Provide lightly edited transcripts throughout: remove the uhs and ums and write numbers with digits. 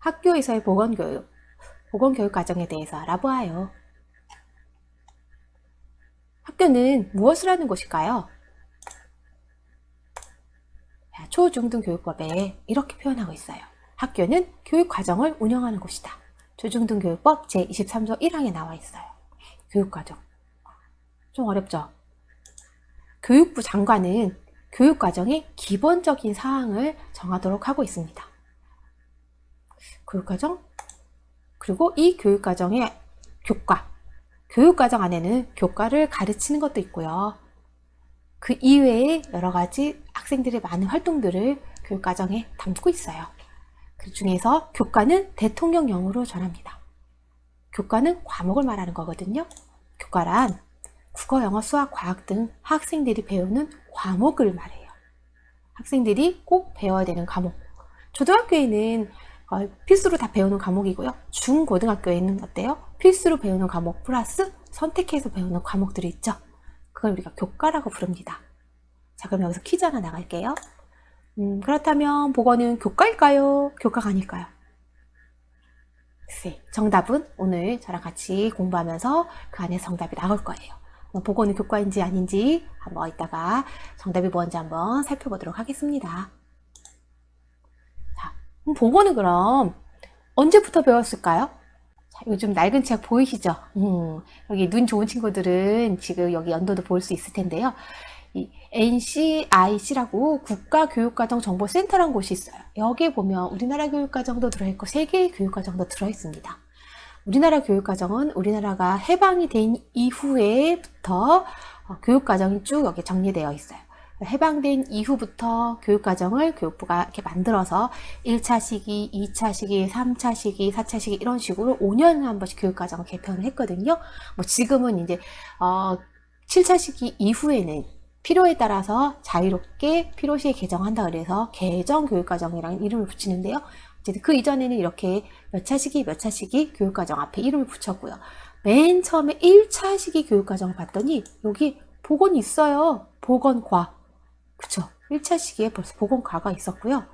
학교에서의 보건교육, 보건교육과정에 대해서 알아보아요. 학교는 무엇을 하는 곳일까요? 초중등교육법에 이렇게 표현하고 있어요. 학교는 교육과정을 운영하는 곳이다. 초중등교육법 제23조 1항에 나와 있어요. 교육과정. 좀 어렵죠? 교육부 장관은 교육과정의 기본적인 사항을 정하도록 하고 있습니다. 교육과정, 그리고 이 교육과정의 교과, 교육과정 안에는 교과를 가르치는 것도 있고요. 그 이외에 여러 가지 학생들의 많은 활동들을 교육과정에 담고 있어요. 그 중에서 교과는 대통령령으로 전합니다. 교과는 과목을 말하는 거거든요. 교과란 국어, 영어, 수학, 과학 등 학생들이 배우는 과목을 말해요. 학생들이 꼭 배워야 되는 과목. 초등학교에는 필수로 다 배우는 과목이고요. 중고등학교에는 어때요? 필수로 배우는 과목 플러스 선택해서 배우는 과목들이 있죠. 그걸 우리가 교과라고 부릅니다. 자, 그럼 여기서 퀴즈 하나 나갈게요. 그렇다면 보건은 교과일까요? 교과가 아닐까요? 글쎄, 정답은 오늘 저랑 같이 공부하면서 그 안에 정답이 나올 거예요. 보건은 교과인지 아닌지 한번 이따가 정답이 뭔지 한번 살펴보도록 하겠습니다. 자, 보건은 그럼 언제부터 배웠을까요? 자, 요즘 낡은 책 보이시죠? 여기 눈 좋은 친구들은 지금 여기 연도도 볼 수 있을 텐데요. 이 NCIC라고 국가교육과정정보센터라는 곳이 있어요. 여기에 보면 우리나라 교육과정도 들어있고 세계의 교육과정도 들어있습니다. 우리나라 교육과정은 우리나라가 해방이 된 이후에부터 교육과정이 쭉 여기 정리되어 있어요. 해방된 이후부터 교육과정을 교육부가 이렇게 만들어서 1차 시기, 2차 시기, 3차 시기, 4차 시기 이런 식으로 5년에 한 번씩 교육과정을 개편을 했거든요. 뭐 지금은 이제 7차 시기 이후에는 필요에 따라서 자유롭게 필요시에 개정한다 그래서 개정교육과정이라는 이름을 붙이는데요. 어쨌든 그 이전에는 이렇게 몇 차 시기 몇 차 시기 교육과정 앞에 이름을 붙였고요. 맨 처음에 1차 시기 교육과정을 봤더니 여기 보건이 있어요. 보건과. 그쵸? 1차 시기에 벌써 보건과가 있었고요.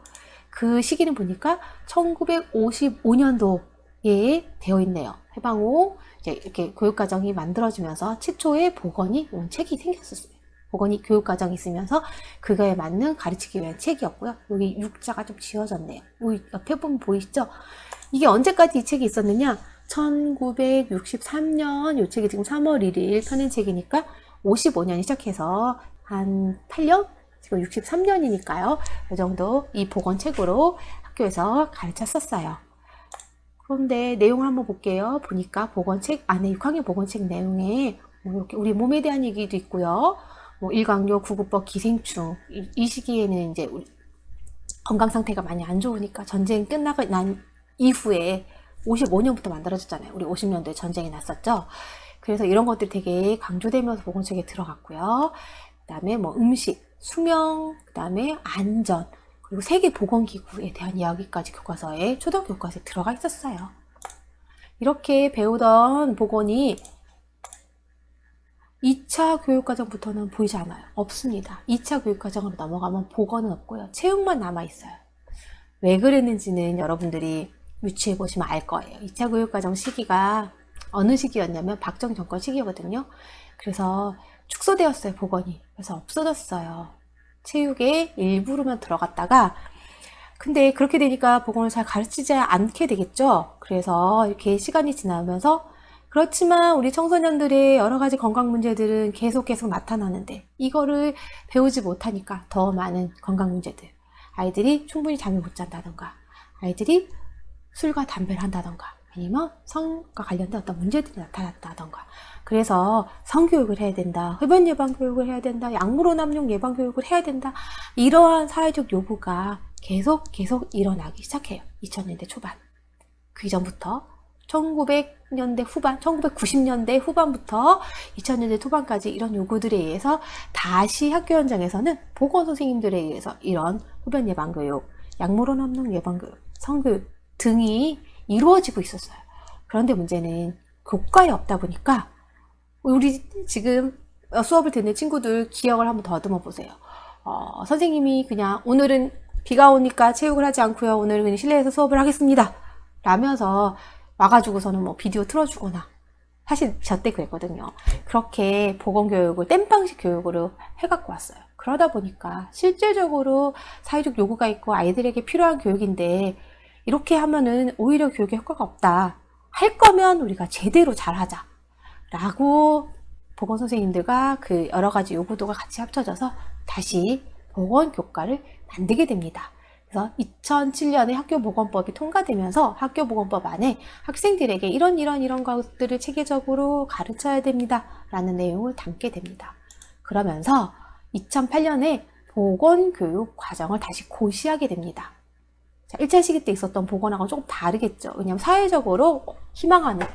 그 시기는 보니까 1955년도에 되어 있네요. 해방 후 이제 이렇게 교육과정이 만들어지면서 최초의 보건이 이런 책이 생겼었어요. 보건이 교육과정이 있으면서 그거에 맞는 가르치기 위한 책이었고요. 여기 육자가 좀 지워졌네요. 여기 옆에 보면 보이시죠? 이게 언제까지 이 책이 있었느냐? 1963년, 이 책이 지금 3월 1일 펴낸 책이니까 55년이 시작해서 한 8년? 지금 63년이니까요. 이 정도 이 보건책으로 학교에서 가르쳤었어요. 그런데 내용을 한번 볼게요. 보니까 보건책 안에 6학년 보건책 내용에 뭐 이렇게 우리 몸에 대한 얘기도 있고요. 뭐 일광욕, 구급법, 기생충 이 시기에는 이제 우리 건강 상태가 많이 안 좋으니까 전쟁 끝나고 난 이후에 55년부터 만들어졌잖아요. 우리 50년도에 전쟁이 났었죠. 그래서 이런 것들이 되게 강조되면서 보건책에 들어갔고요. 그 다음에 뭐 음식, 수명, 그 다음에 안전, 그리고 세계보건기구에 대한 이야기까지 교과서에, 초등학교 교과서에 들어가 있었어요. 이렇게 배우던 보건이 2차 교육과정부터는 보이지 않아요. 없습니다. 2차 교육과정으로 넘어가면 보건은 없고요. 체육만 남아있어요. 왜 그랬는지는 여러분들이 유추해 보시면 알 거예요. 2차 교육과정 시기가 어느 시기였냐면 박정희 정권 시기거든요. 그래서 축소되었어요. 보건이. 그래서 없어졌어요. 체육의 일부로만 들어갔다가 근데 그렇게 되니까 보건을 잘 가르치지 않게 되겠죠. 그래서 이렇게 시간이 지나면서 그렇지만 우리 청소년들의 여러 가지 건강 문제들은 계속 나타나는데 이거를 배우지 못하니까 더 많은 건강 문제들, 아이들이 충분히 잠을 못 잔다던가 아이들이 술과 담배를 한다던가 아니면 성과 관련된 어떤 문제들이 나타났다던가 그래서 성교육을 해야 된다, 흡연 예방 교육을 해야 된다, 약물로 남용 예방 교육을 해야 된다, 이러한 사회적 요구가 계속 일어나기 시작해요. 2000년대 초반. 그 이전부터 1900년대 후반, 1990년대 후반부터 2000년대 초반까지 이런 요구들에 의해서 다시 학교 현장에서는 보건 선생님들에 의해서 이런 흡연 예방 교육, 약물로 남용 예방 교육, 성교육 등이 이루어지고 있었어요. 그런데 문제는 교과에 없다 보니까 우리 지금 수업을 듣는 친구들 기억을 한번 더듬어 보세요. 선생님이 그냥 오늘은 비가 오니까 체육을 하지 않고요. 오늘은 그냥 실내에서 수업을 하겠습니다. 라면서 와가지고서는 뭐 비디오 틀어주거나, 사실 저 때 그랬거든요. 그렇게 보건교육을 땜빵식 교육으로 해갖고 왔어요. 그러다 보니까 실질적으로 사회적 요구가 있고 아이들에게 필요한 교육인데 이렇게 하면은 오히려 교육에 효과가 없다. 할 거면 우리가 제대로 잘하자 라고 보건 선생님들과 그 여러 가지 요구도가 같이 합쳐져서 다시 보건교과를 만들게 됩니다. 그래서 2007년에 학교보건법이 통과되면서 학교보건법 안에 학생들에게 이런 것들을 체계적으로 가르쳐야 됩니다 라는 내용을 담게 됩니다. 그러면서 2008년에 보건교육 과정을 다시 고시하게 됩니다. 자, 1차 시기 때 있었던 보건하고는 조금 다르겠죠. 왜냐하면 사회적으로 희망하는,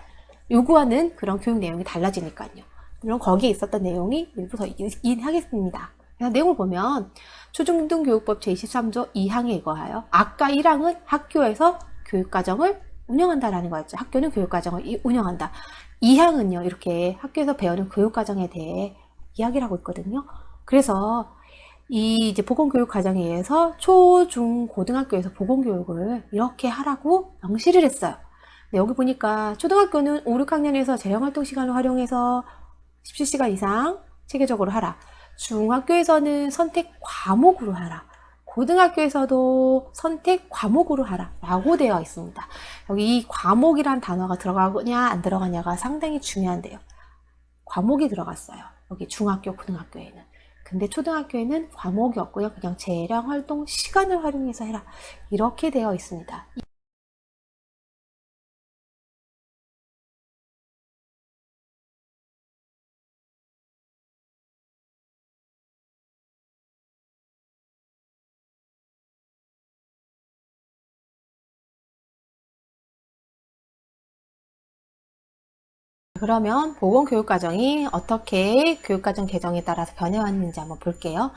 요구하는 그런 교육 내용이 달라지니까요. 물론 거기에 있었던 내용이 일부 더 이해하겠습니다. 그래서 내용을 보면 초중등교육법 제23조 2항에 의거하여 아까 1항은 학교에서 교육과정을 운영한다라는 거였죠. 학교는 교육과정을 운영한다. 2항은요, 이렇게 학교에서 배우는 교육과정에 대해 이야기를 하고 있거든요. 그래서 이 이제 보건교육 과정에 의해서 초, 중, 고등학교에서 보건교육을 이렇게 하라고 명시를 했어요. 네, 여기 보니까 초등학교는 5, 6학년에서 재정활동 시간을 활용해서 17시간 이상 체계적으로 하라. 중학교에서는 선택 과목으로 하라. 고등학교에서도 선택 과목으로 하라 라고 되어 있습니다. 여기 이 과목이란 단어가 들어가냐 안 들어가냐가 상당히 중요한데요. 과목이 들어갔어요. 여기 중학교, 고등학교에는. 근데 초등학교에는 과목이 없고요. 그냥 재량활동 시간을 활용해서 해라. 이렇게 되어 있습니다. 그러면 보건교육과정이 어떻게 교육과정 개정에 따라서 변해왔는지 한번 볼게요.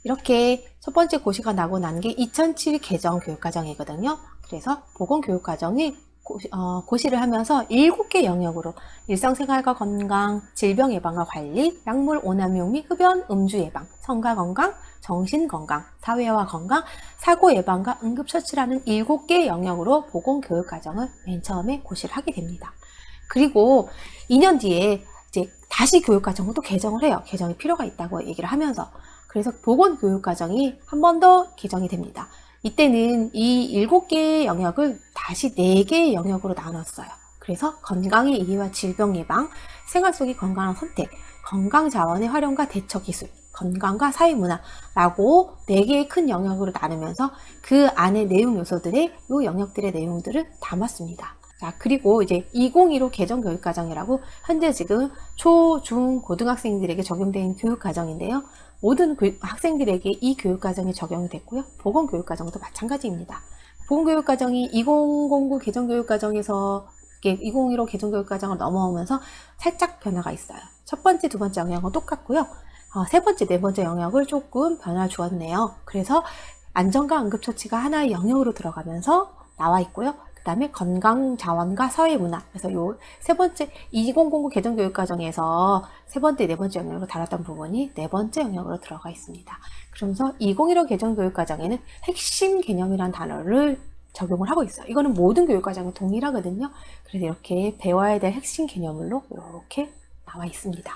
이렇게 첫 번째 고시가 나고 난 게 2007 개정 교육과정이거든요. 그래서 보건교육과정이 고시를 하면서 7개 영역으로 일상생활과 건강, 질병 예방과 관리, 약물 오남용 및 흡연, 음주 예방, 성과 건강, 정신건강, 사회화 건강, 사고 예방과 응급처치라는 7개 영역으로 보건교육과정을 맨 처음에 고시를 하게 됩니다. 그리고 2년 뒤에 이제 다시 교육과정을 또 개정을 해요. 개정이 필요가 있다고 얘기를 하면서. 그래서 보건교육과정이 한 번 더 개정이 됩니다. 이때는 이 7개의 영역을 다시 4개의 영역으로 나눴어요. 그래서 건강의 이해와 질병 예방, 생활 속의 건강한 선택, 건강자원의 활용과 대처기술, 건강과 사회문화라고 4개의 큰 영역으로 나누면서 그 안에 내용 요소들의 이 영역들의 내용들을 담았습니다. 자, 그리고 이제 2015 개정 교육과정이라고 현재 지금 초, 중, 고등학생들에게 적용된 교육과정인데요. 모든 학생들에게 이 교육과정이 적용이 됐고요. 보건교육과정도 마찬가지입니다. 보건교육과정이 2009 개정교육과정에서 2015 개정교육과정을 넘어오면서 살짝 변화가 있어요. 첫 번째, 두 번째 영역은 똑같고요. 세 번째, 네 번째 영역을 조금 변화 주었네요. 그래서 안전과 응급처치가 하나의 영역으로 들어가면서 나와 있고요. 그 다음에 건강자원과 사회문화. 그래서 요 세 번째 2009 개정교육과정에서 세 번째, 네 번째 영역으로 다뤘던 부분이 네 번째 영역으로 들어가 있습니다. 그러면서 2015 개정교육과정에는 핵심 개념이라는 단어를 적용을 하고 있어요. 이거는 모든 교육과정이 동일하거든요. 그래서 이렇게 배워야 될 핵심 개념으로 이렇게 나와 있습니다.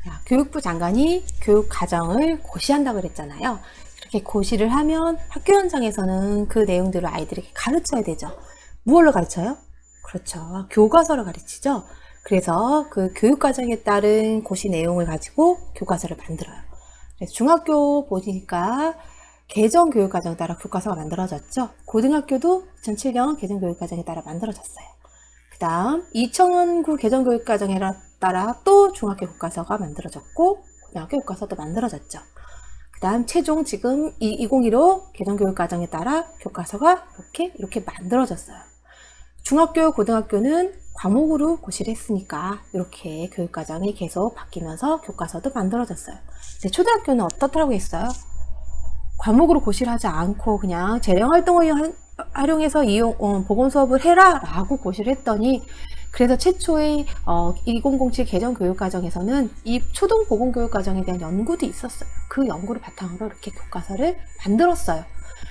자, 교육부 장관이 교육과정을 고시한다고 그랬잖아요. 이렇게 고시를 하면 학교 현장에서는 그 내용들을 아이들에게 가르쳐야 되죠. 무엇을 가르쳐요? 그렇죠. 교과서를 가르치죠. 그래서 그 교육과정에 따른 고시 내용을 가지고 교과서를 만들어요. 그래서 중학교 보니까 개정교육과정에 따라 교과서가 만들어졌죠. 고등학교도 2007년 개정교육과정에 따라 만들어졌어요. 그 다음 2009 개정교육과정에 따라 또 중학교 교과서가 만들어졌고 고등학교 교과서도 만들어졌죠. 그 다음 최종 지금 2015 개정교육과정에 따라 교과서가 이렇게 만들어졌어요. 중학교, 고등학교는 과목으로 고시를 했으니까 이렇게 교육과정이 계속 바뀌면서 교과서도 만들어졌어요. 근데 초등학교는 어떻다고 했어요? 과목으로 고시를 하지 않고 그냥 재량활동을 활용해서 보건 수업을 해라 라고 고시를 했더니 그래서 최초의 2007 개정 교육과정에서는 이 초등 보건교육과정에 대한 연구도 있었어요. 그 연구를 바탕으로 이렇게 교과서를 만들었어요.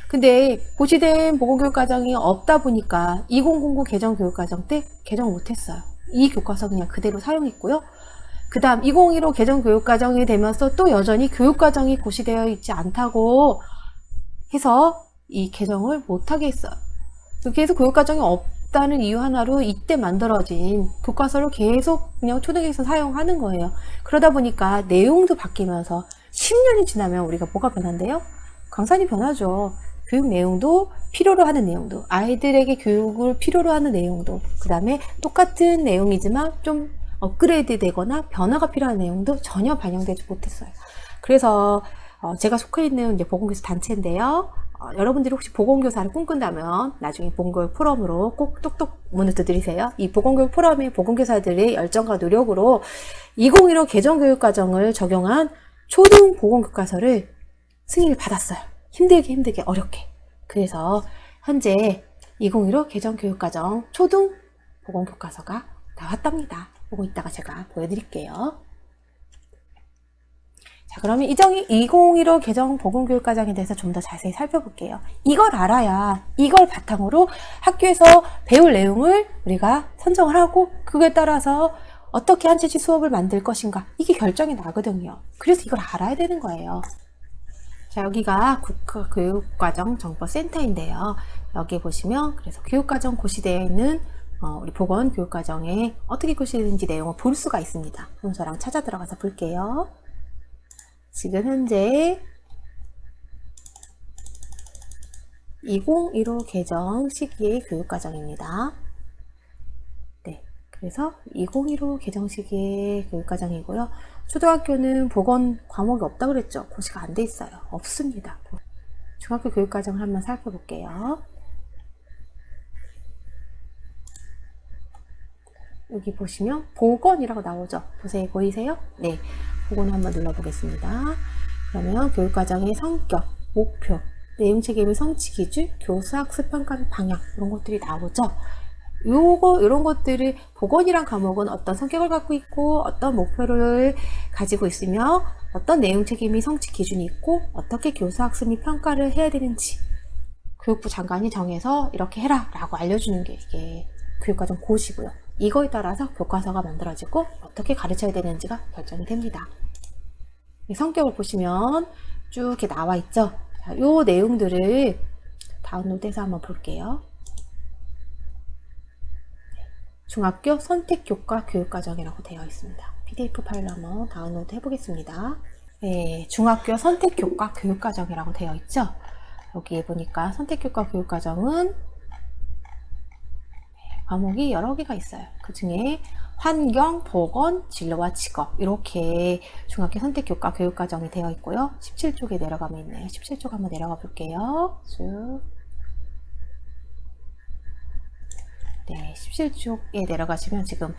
근데 고시된 보건교육과정이 없다 보니까 2009 개정교육과정 때 개정을 못했어요. 이 교과서 그냥 그대로 사용했고요. 그 다음 2015 개정교육과정이 되면서 또 여전히 교육과정이 고시되어 있지 않다고 해서 이 개정을 못하게 했어요. 계속 교육과정이 없다는 이유 하나로 이때 만들어진 교과서를 계속 그냥 초등학교에서 사용하는 거예요. 그러다 보니까 내용도 바뀌면서 10년이 지나면 우리가 뭐가 변한대요? 강산이 변하죠. 교육 내용도 필요로 하는 내용도, 아이들에게 교육을 필요로 하는 내용도, 그 다음에 똑같은 내용이지만 좀 업그레이드 되거나 변화가 필요한 내용도 전혀 반영되지 못했어요. 그래서 제가 속해 있는 이제 보건교사 단체인데요. 여러분들이 혹시 보건교사를 꿈꾼다면 나중에 보건교육 포럼으로 꼭 똑똑 문을 두드리세요. 이 보건교육 포럼의 보건교사들의 열정과 노력으로 2015 개정교육과정을 적용한 초등 보건교과서를 승인을 받았어요. 힘들게 어렵게. 그래서 현재 2015 개정교육과정 초등 보건교과서가 나왔답니다. 요거 이따가 제가 보여드릴게요. 자, 그러면 2015 개정 보건교육과정에 대해서 좀 더 자세히 살펴볼게요. 이걸 알아야 이걸 바탕으로 학교에서 배울 내용을 우리가 선정을 하고 그거에 따라서 어떻게 한 체제 수업을 만들 것인가 이게 결정이 나거든요. 그래서 이걸 알아야 되는 거예요. 자, 여기가 국가교육과정정보센터인데요. 여기 보시면 그래서 교육과정 고시되어 있는 우리 보건교육과정에 어떻게 고시되는지 내용을 볼 수가 있습니다. 그럼 저랑 찾아 들어가서 볼게요. 지금 현재 2015 개정 시기의 교육과정입니다. 네, 그래서 2015 개정 시기의 교육과정이고요. 초등학교는 보건 과목이 없다고 그랬죠? 고시가 안 돼 있어요. 없습니다. 중학교 교육과정을 한번 살펴볼게요. 여기 보시면 보건이라고 나오죠? 보이세요? 네, 보건을 한번 눌러보겠습니다. 그러면 교육과정의 성격, 목표, 내용체계의 성취 기준, 교수 학습 평가 방향 이런 것들이 나오죠? 이런 것들을 보건이란 과목은 어떤 성격을 갖고 있고 어떤 목표를 가지고 있으며 어떤 내용체계 및 성취 기준이 있고 어떻게 교수 학습 및 평가를 해야 되는지 교육부 장관이 정해서 이렇게 해라 라고 알려주는 게 이게 교육과정 고시고요. 이거에 따라서 교과서가 만들어지고 어떻게 가르쳐야 되는지가 결정이 됩니다. 이 성격을 보시면 쭉 이렇게 나와 있죠. 자, 이 내용들을 다운로드해서 한번 볼게요. 중학교 선택교과 교육과정이라고 되어 있습니다. PDF 파일로 한번 다운로드 해보겠습니다. 네, 중학교 선택교과 교육과정이라고 되어 있죠. 여기에 보니까 선택교과 교육과정은 과목이 여러 개가 있어요. 그 중에 환경, 보건, 진로와 직업 이렇게 중학교 선택교과 교육과정이 되어 있고요. 17쪽에 내려가면 있네요. 17쪽 한번 내려가 볼게요. 쭉. 네, 17쪽에 내려가시면 지금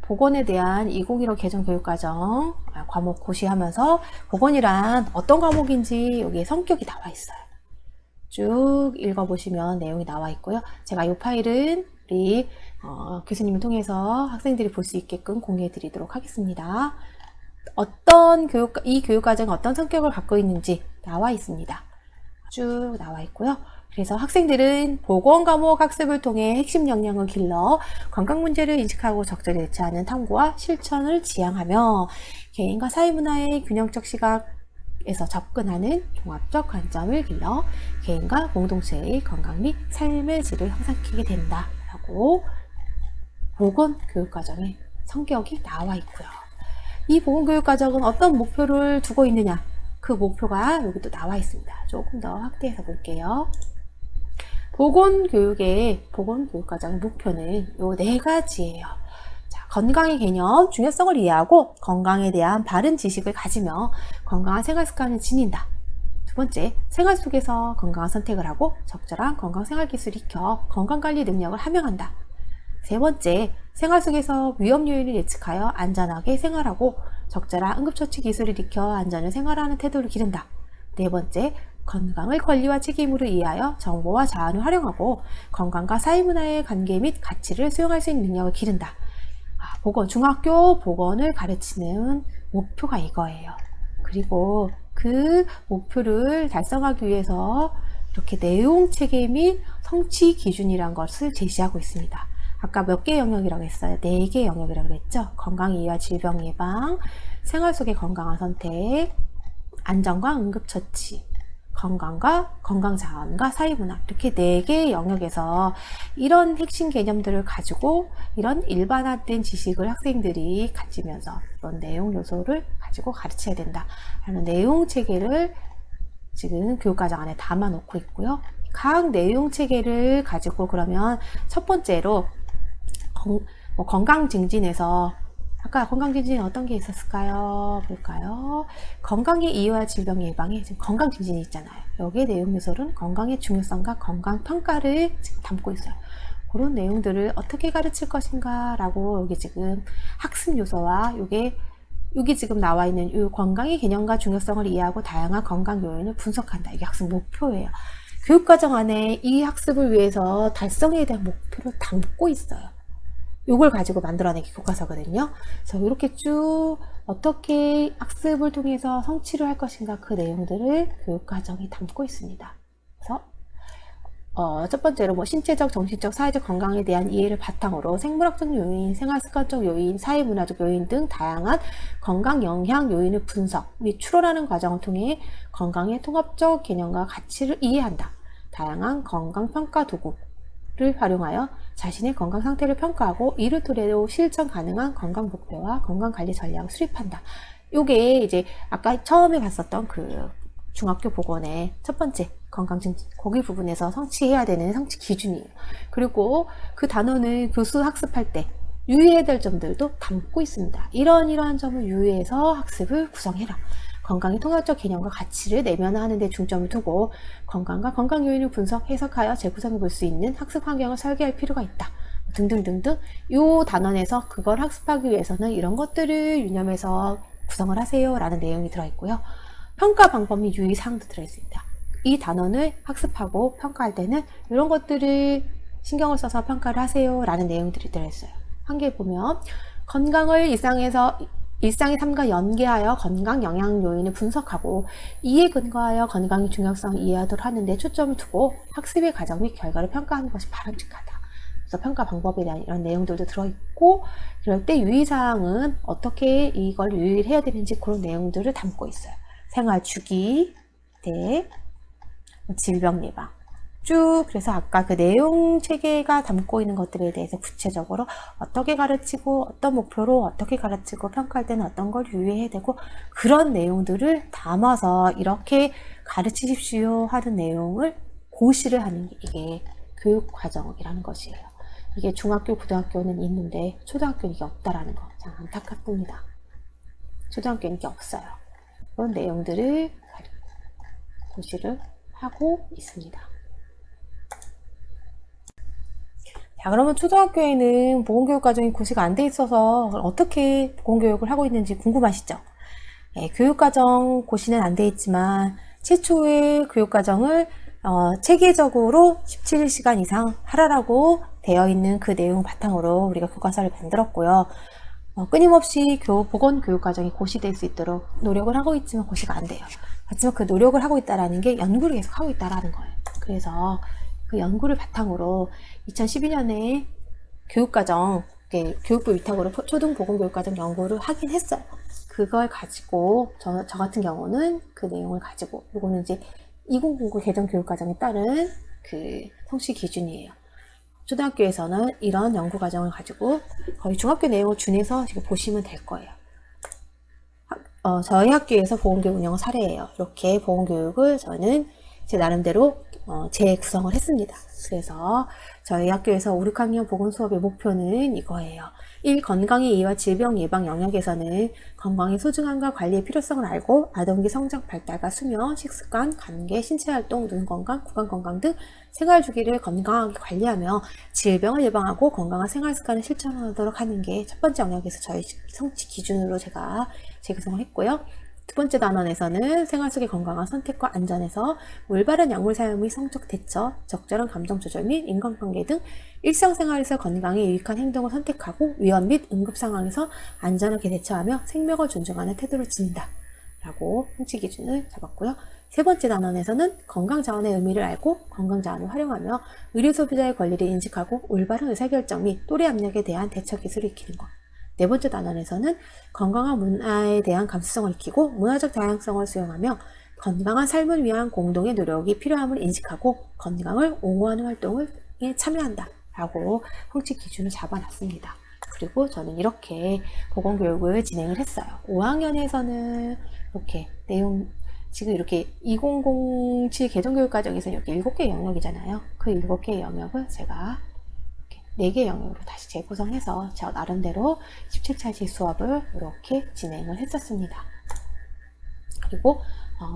보건에 대한 2015 개정 교육과정 과목 고시하면서 보건이란 어떤 과목인지 여기에 성격이 나와 있어요. 쭉 읽어보시면 내용이 나와 있고요. 제가 이 파일은 우리 교수님을 통해서 학생들이 볼 수 있게끔 공유해 드리도록 하겠습니다. 이 교육과정이 어떤 성격을 갖고 있는지 나와 있습니다. 쭉 나와 있고요. 그래서 학생들은 보건 과목 학습을 통해 핵심 역량을 길러 건강 문제를 인식하고 적절히 대처하는 탐구와 실천을 지향하며 개인과 사회문화의 균형적 시각에서 접근하는 종합적 관점을 길러 개인과 공동체의 건강 및 삶의 질을 향상시키게 된다 라고 보건교육과정의 성격이 나와 있고요. 이 보건교육과정은 어떤 목표를 두고 있느냐, 그 목표가 여기도 나와 있습니다. 조금 더 확대해서 볼게요. 보건교육과정의 목표는 이 4가지예요. 자, 건강의 개념, 중요성을 이해하고 건강에 대한 바른 지식을 가지며 건강한 생활 습관을 지닌다. 두 번째, 생활 속에서 건강한 선택을 하고 적절한 건강생활기술을 익혀 건강관리 능력을 함양한다. 세 번째, 생활 속에서 위험 요인을 예측하여 안전하게 생활하고 적절한 응급처치 기술을 익혀 안전을 생활하는 태도를 기른다. 네 번째, 건강을 권리와 책임으로 이해하여 정보와 자원을 활용하고 건강과 사회문화의 관계 및 가치를 수용할 수 있는 능력을 기른다. 중학교 보건을 가르치는 목표가 이거예요. 그리고 그 목표를 달성하기 위해서 이렇게 내용 체계 및 성취 기준이란 것을 제시하고 있습니다. 아까 몇 개 영역이라고 했어요? 4개 영역이라고 그랬죠? 건강 이해와 질병 예방, 생활 속의 건강한 선택, 안전과 응급처치, 건강과 건강자원과 사회문화, 이렇게 4개의 영역에서 이런 핵심 개념들을 가지고 이런 일반화된 지식을 학생들이 가지면서 이런 내용 요소를 가지고 가르쳐야 된다 하는 내용 체계를 지금 교육과정 안에 담아 놓고 있고요. 각 내용 체계를 가지고 그러면 첫 번째로 건강 증진에서 아까 건강 증진에 어떤 게 있었을까요? 볼까요? 건강의 이해와 질병 예방에 지금 건강 증진이 있잖아요. 여기에 내용 요소는 건강의 중요성과 건강 평가를 지금 담고 있어요. 그런 내용들을 어떻게 가르칠 것인가 라고 여기 지금 학습 요소와 여기 지금 나와 있는 이 건강의 개념과 중요성을 이해하고 다양한 건강 요인을 분석한다. 이게 학습 목표예요. 교육과정 안에 이 학습을 위해서 달성에 대한 목표를 담고 있어요. 이걸 가지고 만들어낸 게 교과서거든요. 그래서 이렇게 쭉 어떻게 학습을 통해서 성취를 할 것인가 그 내용들을 교육과정이 담고 있습니다. 그래서 첫 번째로 신체적, 정신적, 사회적 건강에 대한 이해를 바탕으로 생물학적 요인, 생활습관적 요인, 사회문화적 요인 등 다양한 건강 영향 요인을 분석 및 추론하는 과정을 통해 건강의 통합적 개념과 가치를 이해한다. 다양한 건강평가 도구를 활용하여 자신의 건강 상태를 평가하고 이를 토대로 실천 가능한 건강 목표와 건강 관리 전략을 수립한다. 요게 이제 아까 처음에 봤었던 그 중학교 보건의 첫 번째 건강 증진 거기 부분에서 성취해야 되는 성취 기준이에요. 그리고 그 단원을 교수 학습할 때 유의해야 될 점들도 담고 있습니다. 이러한 점을 유의해서 학습을 구성해라. 건강의 통합적 개념과 가치를 내면화하는 데 중점을 두고 건강과 건강 요인을 분석, 해석하여 재구성해 볼 수 있는 학습 환경을 설계할 필요가 있다. 등등등등 이 단원에서 그걸 학습하기 위해서는 이런 것들을 유념해서 구성을 하세요 라는 내용이 들어있고요. 평가 방법 및 유의사항도 들어있습니다. 이 단원을 학습하고 평가할 때는 이런 것들을 신경을 써서 평가를 하세요 라는 내용들이 들어있어요. 한 개 보면 건강을 일상의 삶과 연계하여 건강 영향 요인을 분석하고 이에 근거하여 건강의 중요성을 이해하도록 하는데 초점을 두고 학습의 과정 및 결과를 평가하는 것이 바람직하다. 그래서 평가 방법에 대한 이런 내용들도 들어있고 그럴 때 유의사항은 어떻게 이걸 유의를 해야 되는지 그런 내용들을 담고 있어요. 생활 주기, 질병 예방 쭉 그래서 아까 그 내용 체계가 담고 있는 것들에 대해서 구체적으로 어떻게 가르치고 어떤 목표로 어떻게 가르치고 평가할 때는 어떤 걸 유의해야 되고 그런 내용들을 담아서 이렇게 가르치십시오 하는 내용을 고시를 하는 게 이게 교육과정이라는 것이에요. 이게 중학교, 고등학교는 있는데 초등학교는 이게 없다라는 거 참 안타깝습니다. 초등학교는 이게 없어요. 그런 내용들을 고시를 하고 있습니다. 자, 그러면 초등학교에는 보건교육과정이 고시가 안 돼 있어서 어떻게 보건교육을 하고 있는지 궁금하시죠? 네, 교육과정 고시는 안 돼 있지만 최초의 교육과정을 체계적으로 17시간 이상 하라라고 되어 있는 그 내용 바탕으로 우리가 교과서를 만들었고요. 끊임없이 보건교육과정이 고시될 수 있도록 노력을 하고 있지만 고시가 안 돼요. 하지만 그 노력을 하고 있다는 게 연구를 계속 하고 있다는 거예요. 그래서 그 연구를 바탕으로 2012년에 교육과정, 교육부 위탁으로 초등보건교육과정 연구를 하긴 했어요. 그걸 가지고 저 같은 경우는 그 내용을 가지고 이거는 이제 2009 개정 교육과정에 따른 그 성취 기준이에요. 초등학교에서는 이런 연구 과정을 가지고 거의 중학교 내용을 준해서 지금 보시면 될 거예요. 저희 학교에서 보건교육 운영 사례예요. 이렇게 보건교육을 저는 제 나름대로 재구성을 했습니다. 그래서 저희 학교에서 5, 6학년 보건 수업의 목표는 이거예요. 1. 건강의 이해와 질병 예방 영역에서는 건강의 소중함과 관리의 필요성을 알고 아동기 성장 발달과 수면, 식습관, 감개, 신체활동, 눈건강, 구강건강 등 생활주기를 건강하게 관리하며 질병을 예방하고 건강한 생활습관을 실천하도록 하는 게 첫 번째 영역에서 저희 성취 기준으로 제가 재구성을 했고요. 두 번째 단원에서는 생활 속의 건강한 선택과 안전에서 올바른 약물 사용 및 성적 대처, 적절한 감정 조절 및 인간관계 등 일상생활에서 건강에 유익한 행동을 선택하고 위험 및 응급 상황에서 안전하게 대처하며 생명을 존중하는 태도를 지닌다. 라고 성취 기준을 잡았고요. 세 번째 단원에서는 건강자원의 의미를 알고 건강자원을 활용하며 의료 소비자의 권리를 인식하고 올바른 의사결정 및 또래 압력에 대한 대처 기술을 익히는 것. 네 번째 단원에서는 건강한 문화에 대한 감수성을 익히고 문화적 다양성을 수용하며 건강한 삶을 위한 공동의 노력이 필요함을 인식하고 건강을 옹호하는 활동에 참여한다 라고 성취 기준을 잡아놨습니다. 그리고 저는 이렇게 보건교육을 진행을 했어요. 5학년에서는 이렇게 내용, 지금 이렇게 2007 개정교육과정에서 이렇게 7개 영역이잖아요. 그 7개 영역을 제가 이렇게 4개 영역으로 다시 재구성해서 저 나름대로 17차시 수업을 이렇게 진행을 했었습니다. 그리고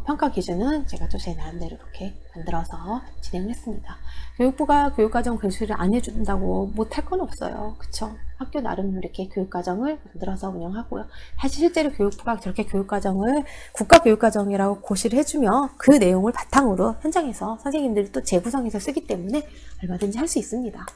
평가 기준은 제가 또 제 나름대로 이렇게 만들어서 진행을 했습니다. 교육부가 교육과정 개수를 안 해준다고 못할 건 없어요. 그쵸? 학교 나름 이렇게 교육과정을 만들어서 운영하고요. 사실 실제로 교육부가 저렇게 교육과정을 국가교육과정이라고 고시를 해주면 그 내용을 바탕으로 현장에서 선생님들이 또 재구성해서 쓰기 때문에 얼마든지 할 수 있습니다.